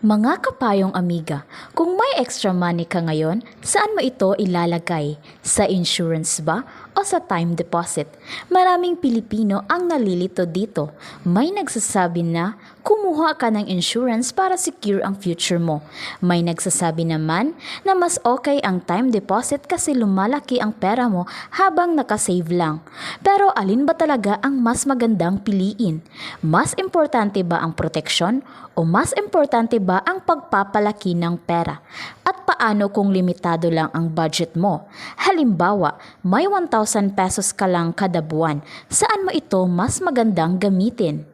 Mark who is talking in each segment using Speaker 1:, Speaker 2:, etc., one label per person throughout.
Speaker 1: Mga kapayong amiga, kung may extra money ka ngayon, saan mo ito ilalagay? Sa insurance ba o sa time deposit? Maraming Pilipino ang nalilito dito. May nagsasabi na kumuha ka ng insurance para secure ang future mo. May nagsasabi naman na mas okay ang time deposit kasi lumalaki ang pera mo habang nakasave lang. Pero alin ba talaga ang mas magandang piliin? Mas importante ba ang proteksyon o mas importante ba ang pagpapalaki ng pera? At paano kung limitado lang ang budget mo? Halimbawa, may 1,000 pesos ka lang kada buwan. Saan mo ito mas magandang gamitin?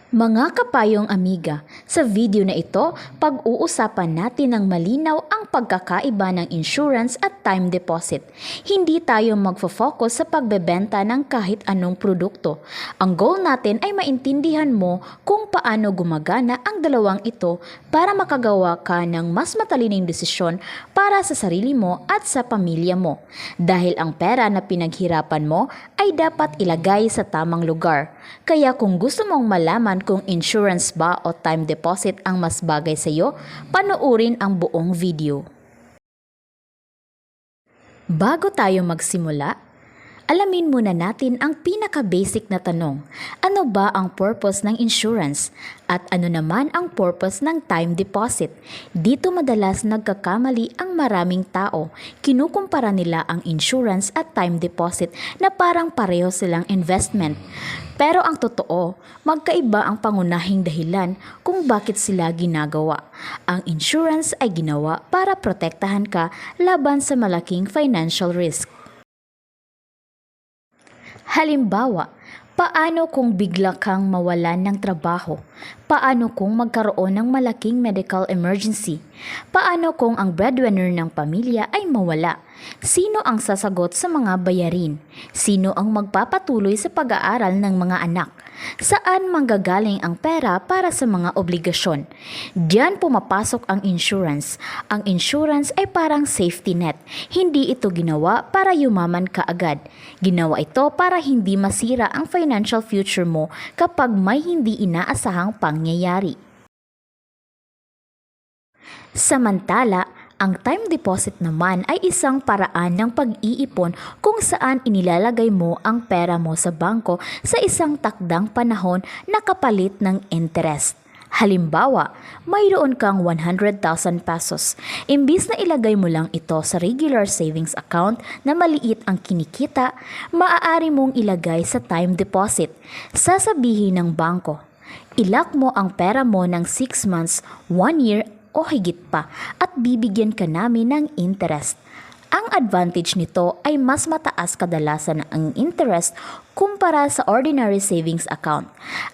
Speaker 1: Mga kapayong amiga, sa video na ito, pag-uusapan natin ng malinaw ang pagkakaiba ng insurance at time deposit. Hindi tayo magfo-focus sa pagbebenta ng kahit anong produkto. Ang goal natin ay maintindihan mo kung paano gumagana ang dalawang ito para makagawa ka ng mas matalining desisyon para sa sarili mo at sa pamilya mo. Dahil ang pera na pinaghirapan mo ay dapat ilagay sa tamang lugar. Kaya kung gusto mong malaman kung insurance ba o time deposit ang mas bagay sa iyo, panoorin ang buong video. Bago tayo magsimula, alamin muna natin ang pinaka-basic na tanong. Ano ba ang purpose ng insurance? At ano naman ang purpose ng time deposit? Dito madalas nagkakamali ang maraming tao. Kinukumpara nila ang insurance at time deposit na parang pareho silang investment. Pero ang totoo, magkaiba ang pangunahing dahilan kung bakit sila ginagawa. Ang insurance ay ginawa para protektahan ka laban sa malaking financial risk. Halimbawa, paano kung bigla kang mawalan ng trabaho? Paano kung magkaroon ng malaking medical emergency? Paano kung ang breadwinner ng pamilya ay mawala? Sino ang sasagot sa mga bayarin? Sino ang magpapatuloy sa pag-aaral ng mga anak? Saan manggagaling ang pera para sa mga obligasyon? Diyan pumapasok ang insurance. Ang insurance ay parang safety net. Hindi ito ginawa para yumaman ka agad. Ginawa ito para hindi masira ang financial future mo kapag may hindi inaasahang pangyayari. Samantala, ang time deposit naman ay isang paraan ng pag-iipon kung saan inilalagay mo ang pera mo sa bangko sa isang takdang panahon na kapalit ng interest. Halimbawa, mayroon kang 100,000 pesos. Imbis na ilagay mo lang ito sa regular savings account na maliit ang kinikita, maaari mong ilagay sa time deposit. Sasabihin ng bangko, ilak mo ang pera mo ng 6 months, 1 year o higit pa at bibigyan ka namin ng interest. Ang advantage nito ay mas mataas kadalasan ang interest kumpara sa ordinary savings account.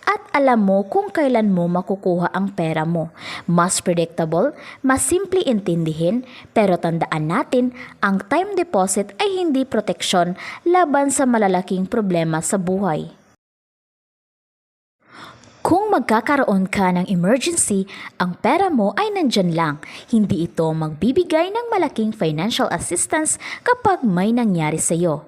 Speaker 1: At alam mo kung kailan mo makukuha ang pera mo. Mas predictable, mas simple intindihin, pero tandaan natin, ang time deposit ay hindi proteksyon laban sa malalaking problema sa buhay. Kung magkakaroon ka ng emergency, ang pera mo ay nandyan lang. Hindi ito magbibigay ng malaking financial assistance kapag may nangyari sa iyo.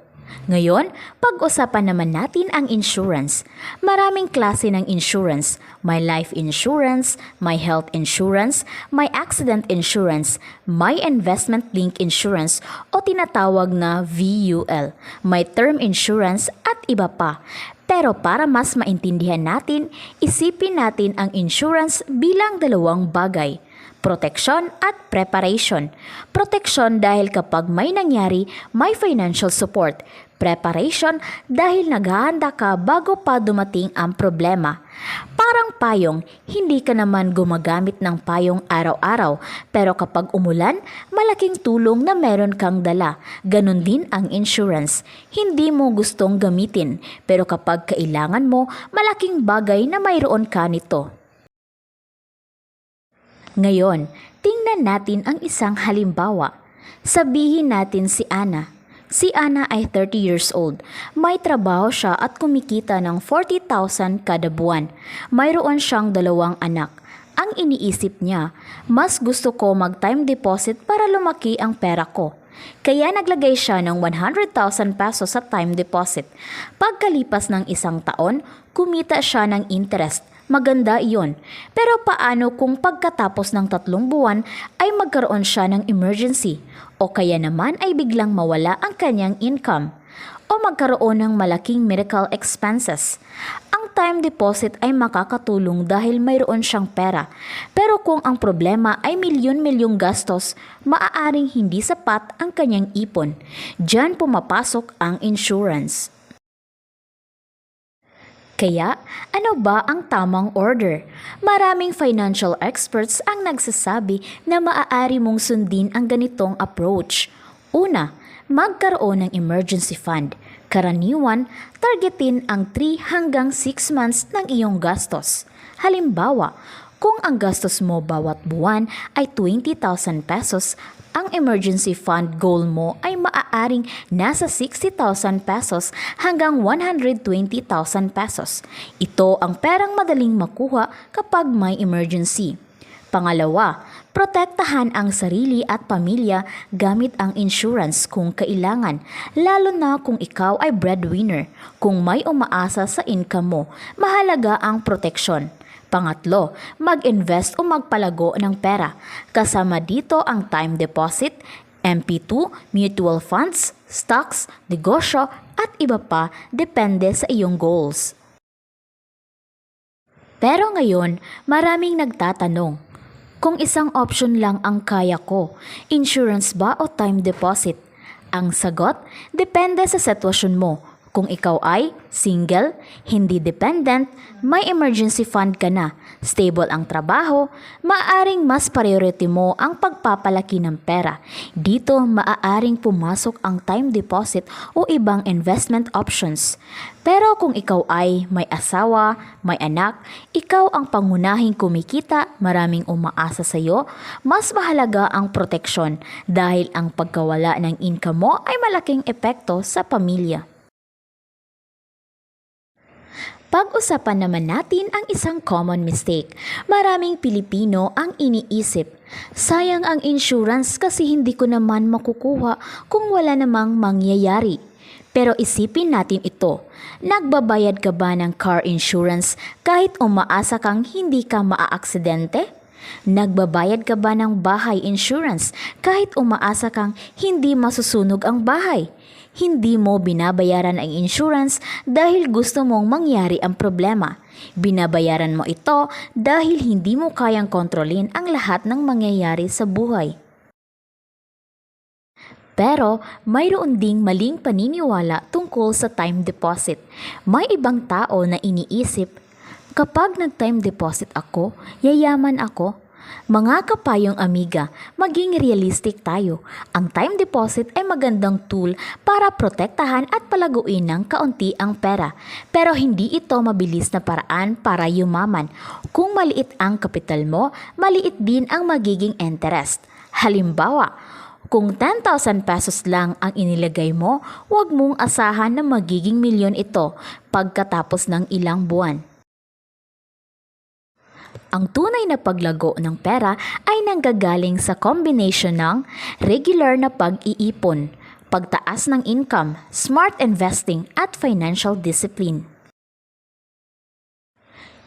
Speaker 1: Ngayon, pag-usapan naman natin ang insurance. Maraming klase ng insurance. May life insurance, may health insurance, may accident insurance, may investment-linked insurance o tinatawag na VUL, may term insurance at iba pa. Pero para mas maintindihan natin, isipin natin ang insurance bilang dalawang bagay, proteksyon at preparation. Proteksyon dahil kapag may nangyari, may financial support. Preparation dahil naghahanda ka bago pa dumating ang problema. Parang payong, hindi ka naman gumagamit ng payong araw-araw, pero kapag umulan, malaking tulong na meron kang dala. Ganon din ang insurance. Hindi mo gustong gamitin, pero kapag kailangan mo, malaking bagay na mayroon ka nito. Ngayon, tingnan natin ang isang halimbawa. Sabihin natin si Ana. Si Ana ay 30 years old. May trabaho siya at kumikita ng 40,000 kada buwan. Mayroon siyang 2 anak. Ang iniisip niya, mas gusto ko mag-time deposit para lumaki ang pera ko. Kaya naglagay siya ng 100,000 pesos sa time deposit. Pagkalipas ng 1 taon, kumita siya ng interest. Maganda iyon. Pero paano kung pagkatapos ng 3 buwan ay magkaroon siya ng emergency o kaya naman ay biglang mawala ang kanyang income o magkaroon ng malaking medical expenses? Ang time deposit ay makakatulong dahil mayroon siyang pera. Pero kung ang problema ay milyon-milyong gastos, maaaring hindi sapat ang kanyang ipon. Diyan pumapasok ang insurance. Kaya, ano ba ang tamang order? Maraming financial experts ang nagsasabi na maaari mong sundin ang ganitong approach. Una, magkaroon ng emergency fund. Karaniwan, targetin ang 3 hanggang 6 months ng iyong gastos. Halimbawa, kung ang gastos mo bawat buwan ay 20,000 pesos, ang emergency fund goal mo ay maaaring nasa 60,000 pesos hanggang 120,000 pesos. Ito ang perang madaling makuha kapag may emergency. Pangalawa, protektahan ang sarili at pamilya gamit ang insurance kung kailangan, lalo na kung ikaw ay breadwinner. Kung may umaasa sa income mo, mahalaga ang proteksyon. Pangatlo, mag-invest o magpalago ng pera. Kasama dito ang time deposit, MP2, mutual funds, stocks, negosyo at iba pa depende sa iyong goals. Pero ngayon, maraming nagtatanong, kung isang option lang ang kaya ko, insurance ba o time deposit? Ang sagot, depende sa sitwasyon mo. Kung ikaw ay single, hindi dependent, may emergency fund ka na, stable ang trabaho, maaaring mas priority mo ang pagpapalaki ng pera. Dito maaaring pumasok ang time deposit o ibang investment options. Pero kung ikaw ay may asawa, may anak, ikaw ang pangunahing kumikita, maraming umaasa sa iyo, mas mahalaga ang proteksyon dahil ang pagkawala ng income mo ay malaking epekto sa pamilya. Pag-usapan naman natin ang isang common mistake. Maraming Pilipino ang iniisip, sayang ang insurance kasi hindi ko naman makukuha kung wala namang mangyayari. Pero isipin natin ito, nagbabayad ka ba ng car insurance kahit umaasa kang hindi ka maaaksidente? Nagbabayad ka ba ng bahay insurance kahit umaasa kang hindi masusunog ang bahay? Hindi mo binabayaran ang insurance dahil gusto mong mangyari ang problema. Binabayaran mo ito dahil hindi mo kayang kontrolin ang lahat ng mangyayari sa buhay. Pero mayroon ding maling paniniwala tungkol sa time deposit. May ibang tao na iniisip, kapag nag-time deposit ako, yayaman ako. Mga kapayong amiga, maging realistic tayo. Ang time deposit ay magandang tool para protektahan at palaguin ng kaunti ang pera. Pero hindi ito mabilis na paraan para yumaman. Kung maliit ang kapital mo, maliit din ang magiging interest. Halimbawa, kung 10,000 pesos lang ang inilagay mo, huwag mong asahan na magiging milyon ito pagkatapos ng ilang buwan. Ang tunay na paglago ng pera ay nanggagaling sa combination ng regular na pag-iipon, pagtaas ng income, smart investing at financial discipline.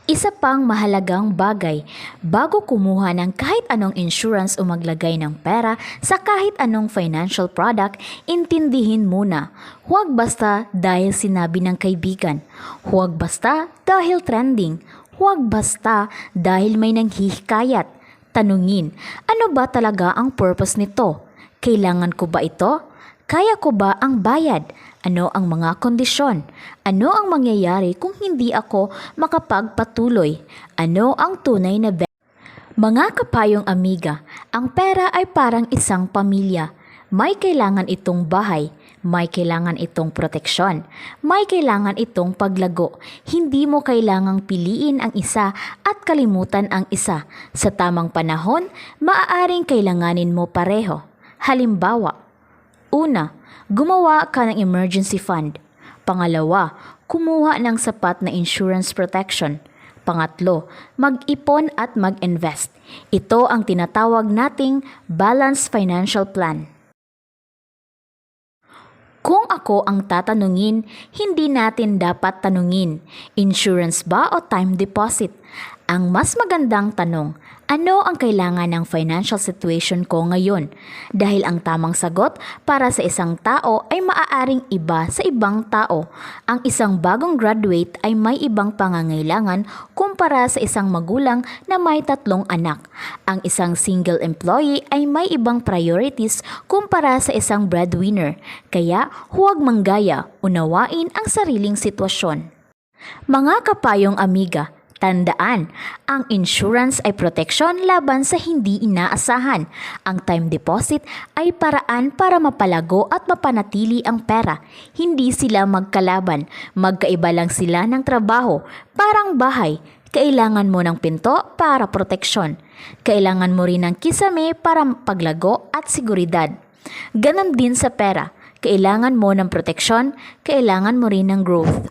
Speaker 1: Isa pang mahalagang bagay, bago kumuha ng kahit anong insurance o maglagay ng pera sa kahit anong financial product, intindihin muna. Huwag basta dahil sinabi ng kaibigan. Huwag basta dahil trending. Huwag basta dahil may nanghihikayat. Tanungin, ano ba talaga ang purpose nito? Kailangan ko ba ito? Kaya ko ba ang bayad? Ano ang mga kondisyon? Ano ang mangyayari kung hindi ako makapagpatuloy? Ano ang tunay na Mga kapayong amiga, ang pera ay parang isang pamilya. May kailangan itong bahay, may kailangan itong proteksyon, may kailangan itong paglago. Hindi mo kailangang piliin ang isa at kalimutan ang isa. Sa tamang panahon, maaaring kailanganin mo pareho. Halimbawa, una, gumawa ka ng emergency fund. Pangalawa, kumuha ng sapat na insurance protection. Pangatlo, mag-ipon at mag-invest. Ito ang tinatawag nating balanced financial plan. Kung ako ang tatanungin, hindi natin dapat tanungin, insurance ba o time deposit? Ang mas magandang tanong, ano ang kailangan ng financial situation ko ngayon? Dahil ang tamang sagot para sa isang tao ay maaaring iba sa ibang tao. Ang isang bagong graduate ay may ibang pangangailangan kumpara sa isang magulang na may 3 anak. Ang isang single employee ay may ibang priorities kumpara sa isang breadwinner. Kaya huwag manggaya, unawain ang sariling sitwasyon. Mga kapayong amiga, tandaan, ang insurance ay proteksyon laban sa hindi inaasahan. Ang time deposit ay paraan para mapalago at mapanatili ang pera. Hindi sila magkalaban, magkaiba lang sila ng trabaho. Parang bahay, kailangan mo ng pinto para proteksyon. Kailangan mo rin ng kisame para paglago at seguridad. Ganon din sa pera, kailangan mo ng proteksyon, kailangan mo rin ng growth.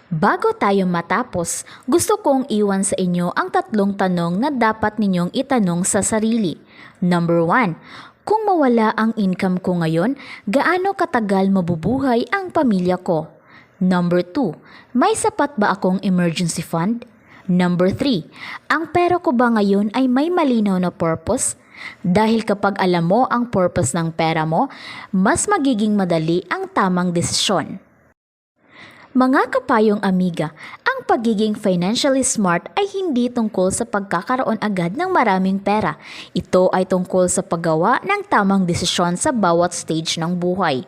Speaker 1: Bago tayo matapos, gusto kong iwan sa inyo ang 3 tanong na dapat ninyong itanong sa sarili. Number 1, kung mawala ang income ko ngayon, gaano katagal mabubuhay ang pamilya ko? Number 2, may sapat ba akong emergency fund? Number 3, ang pera ko ba ngayon ay may malinaw na purpose? Dahil kapag alam mo ang purpose ng pera mo, mas magiging madali ang tamang desisyon. Mga kapayong amiga, ang pagiging financially smart ay hindi tungkol sa pagkakaroon agad ng maraming pera. Ito ay tungkol sa paggawa ng tamang desisyon sa bawat stage ng buhay.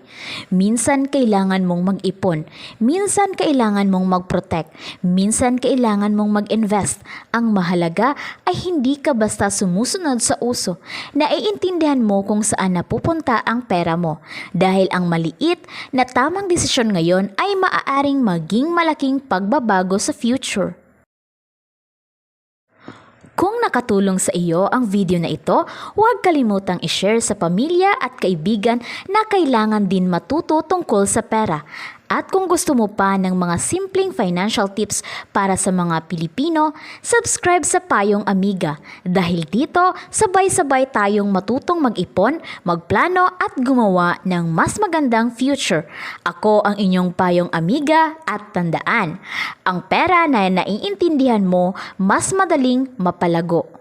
Speaker 1: Minsan kailangan mong mag-ipon, minsan kailangan mong mag-protect, minsan kailangan mong mag-invest. Ang mahalaga ay hindi ka basta sumusunod sa uso. Naiintindihan mo kung saan napupunta ang pera mo. Dahil ang maliit na tamang desisyon ngayon ay maaaring maging malaking pagbabago sa future. Kung nakatulong sa iyo ang video na ito, huwag kalimutang i-share sa pamilya at kaibigan na kailangan din matuto tungkol sa pera. At kung gusto mo pa ng mga simpleng financial tips para sa mga Pilipino, subscribe sa Payong Amiga. Dahil dito, sabay-sabay tayong matutong mag-ipon, magplano at gumawa ng mas magandang future. Ako ang inyong Payong Amiga at tandaan, ang pera na naiintindihan mo mas madaling mapalago.